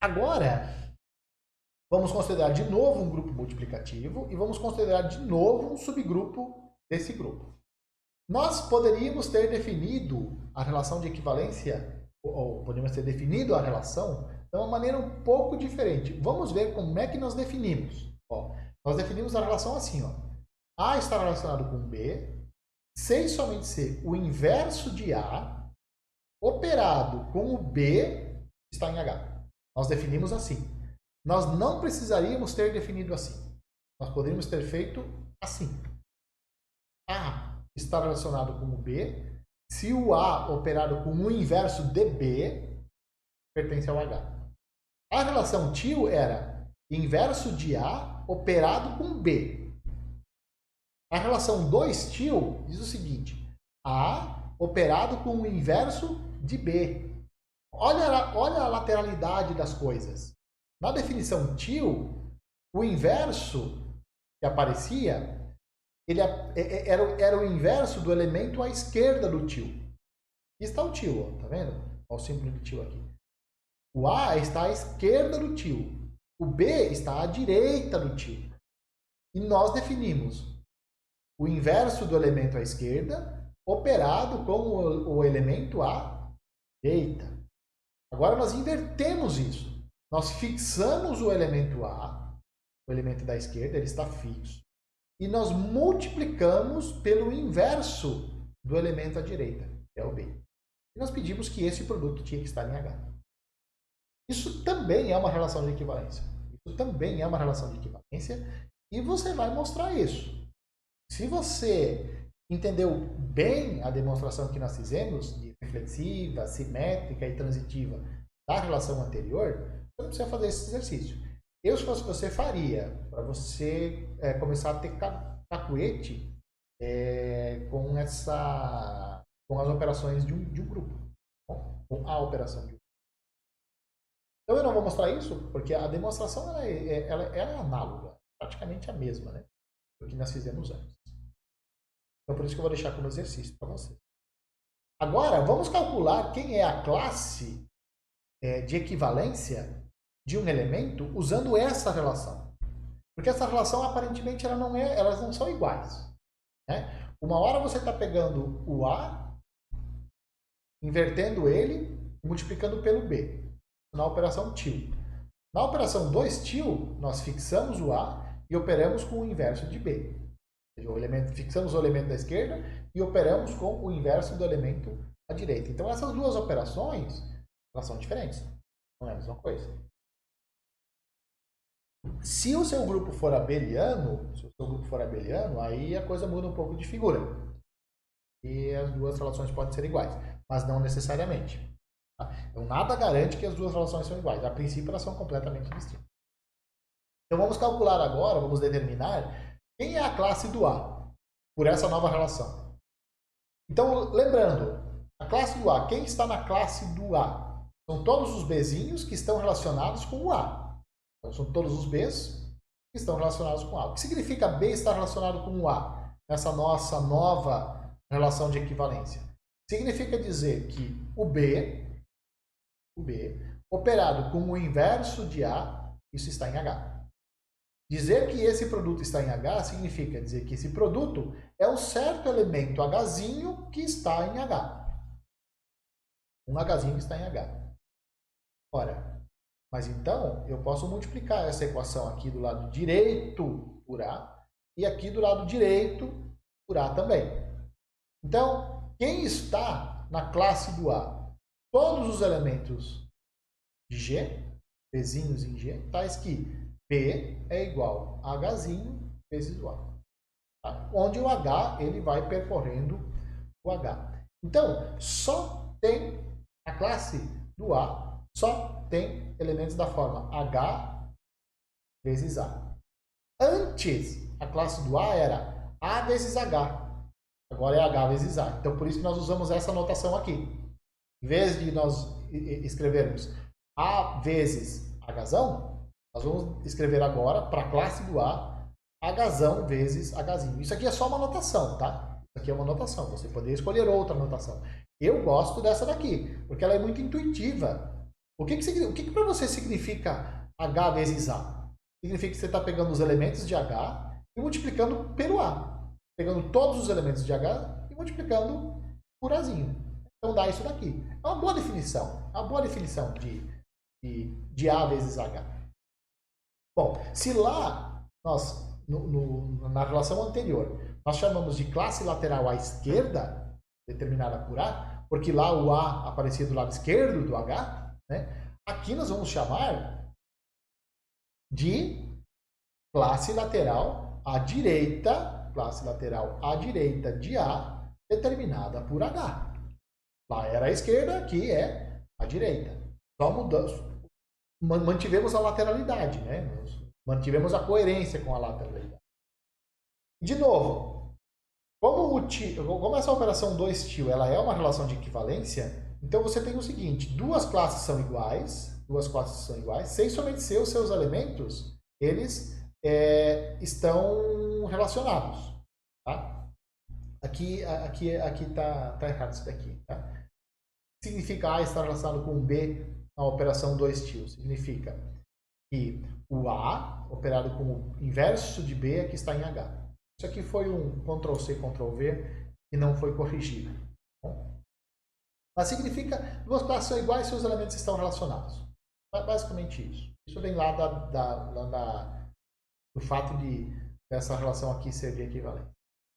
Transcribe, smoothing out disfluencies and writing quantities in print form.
Agora, vamos considerar de novo um grupo multiplicativo e vamos considerar de novo um subgrupo desse grupo. Nós poderíamos ter definido a relação de equivalência, ou podemos ter definido a relação de uma maneira um pouco diferente. Vamos ver como é que nós definimos. Nós definimos a relação assim. A está relacionado com B, C e somente C, o inverso de A, operado com o B, está em H. Nós definimos assim. Nós não precisaríamos ter definido assim. Nós poderíamos ter feito assim. A está relacionado com o B, se o A operado com o inverso de B, pertence ao H. A relação tio era inverso de A operado com B. A relação 2 tio diz o seguinte: A operado com o inverso de B. Olha a lateralidade das coisas. Na definição tio, o inverso que aparecia ele era o inverso do elemento à esquerda do tio. Aqui está o tio, tá vendo? Olha o símbolo do tio aqui. O A está à esquerda do tio. O B está à direita do tio. E nós definimos o inverso do elemento à esquerda operado com o elemento à direita. Agora nós invertemos isso. Nós fixamos o elemento A, o elemento da esquerda, ele está fixo. E nós multiplicamos pelo inverso do elemento à direita, que é o B. E nós pedimos que esse produto tinha que estar em H. Isso também é uma relação de equivalência. Isso também é uma relação de equivalência. E você vai mostrar isso. Se você entendeu bem a demonstração que nós fizemos, de reflexiva, simétrica e transitiva da relação anterior, você não precisa fazer esse exercício. Eu, se fosse você, faria, para você começar a ter cacuete com as operações de um grupo, com a operação de um grupo. Então eu não vou mostrar isso, porque a demonstração ela é análoga, praticamente a mesma, né, do que nós fizemos antes. Então por isso que eu vou deixar como exercício para você. Agora, vamos calcular quem é a classe de equivalência de um elemento usando essa relação. Porque essa relação, aparentemente, elas não são iguais. Né? Uma hora você está pegando o A, invertendo ele, multiplicando pelo B, na operação tio. Na operação 2 tio, nós fixamos o A e operamos com o inverso de B. Ou seja, fixamos o elemento da esquerda e operamos com o inverso do elemento à direita. Então, essas duas operações, elas são diferentes. Não é a mesma coisa. Se o seu grupo for abeliano, aí a coisa muda um pouco de figura. E as duas relações podem ser iguais, mas não necessariamente. Tá? Então, nada garante que as duas relações são iguais. A princípio, elas são completamente distintas. Então, vamos calcular agora, vamos determinar quem é a classe do A por essa nova relação. Então, lembrando, a classe do A, quem está na classe do A? São todos os Bzinhos que estão relacionados com o A. Então, são todos os Bs que estão relacionados com A. O que significa B estar relacionado com o A nessa nossa nova relação de equivalência? Significa dizer que o B, operado com o inverso de A, isso está em H. Dizer que esse produto está em H significa dizer que esse produto é um certo elemento Hzinho que está em H. Um Hzinho que está em H. Ora, mas então eu posso multiplicar essa equação aqui do lado direito por A e aqui do lado direito por A também. Então, quem está na classe do A? Todos os elementos de G, Bzinhos em G, tais que B é igual a Hzinho vezes o A. Tá? Onde o H ele vai percorrendo o H. Então, só tem a classe do A, só tem elementos da forma H vezes A. Antes, a classe do A era A vezes H. Agora é H vezes A. Então, por isso que nós usamos essa notação aqui. Em vez de nós escrevermos A vezes Hzão, nós vamos escrever agora, para a classe do A, Hzão vezes Hzinho. Isso aqui é só uma notação, tá? Isso aqui é uma notação. Você poderia escolher outra notação. Eu gosto dessa daqui, porque ela é muito intuitiva. O que para você significa H vezes A? Significa que você está pegando os elementos de H e multiplicando pelo A. Pegando todos os elementos de H e multiplicando por Azinho. Então dá isso daqui. É uma boa definição. É uma boa definição de A vezes H. Bom, se lá nós, na relação anterior, nós chamamos de classe lateral à esquerda, determinada por A, porque lá o A aparecia do lado esquerdo do H, né? Aqui nós vamos chamar de classe lateral à direita de A, determinada por H. Lá era a esquerda, aqui é a direita. Só mudamos, mantivemos a lateralidade, né? Mantivemos a coerência com a lateralidade. De novo, como essa operação do estilo ela é uma relação de equivalência, então você tem o seguinte: duas classes são iguais, sem somente ser os seus elementos, eles estão relacionados. Tá? Aqui tá errado isso daqui. Tá? Significa A estar relacionado com B na operação do estilo. Significa que o A, operado com o inverso de B, aqui está em H. Isso aqui foi um Ctrl+C, Ctrl+V e não foi corrigido. Bom, mas significa que duas classes são iguais se os elementos estão relacionados. Basicamente isso. Isso vem lá do fato dessa relação aqui ser de equivalência.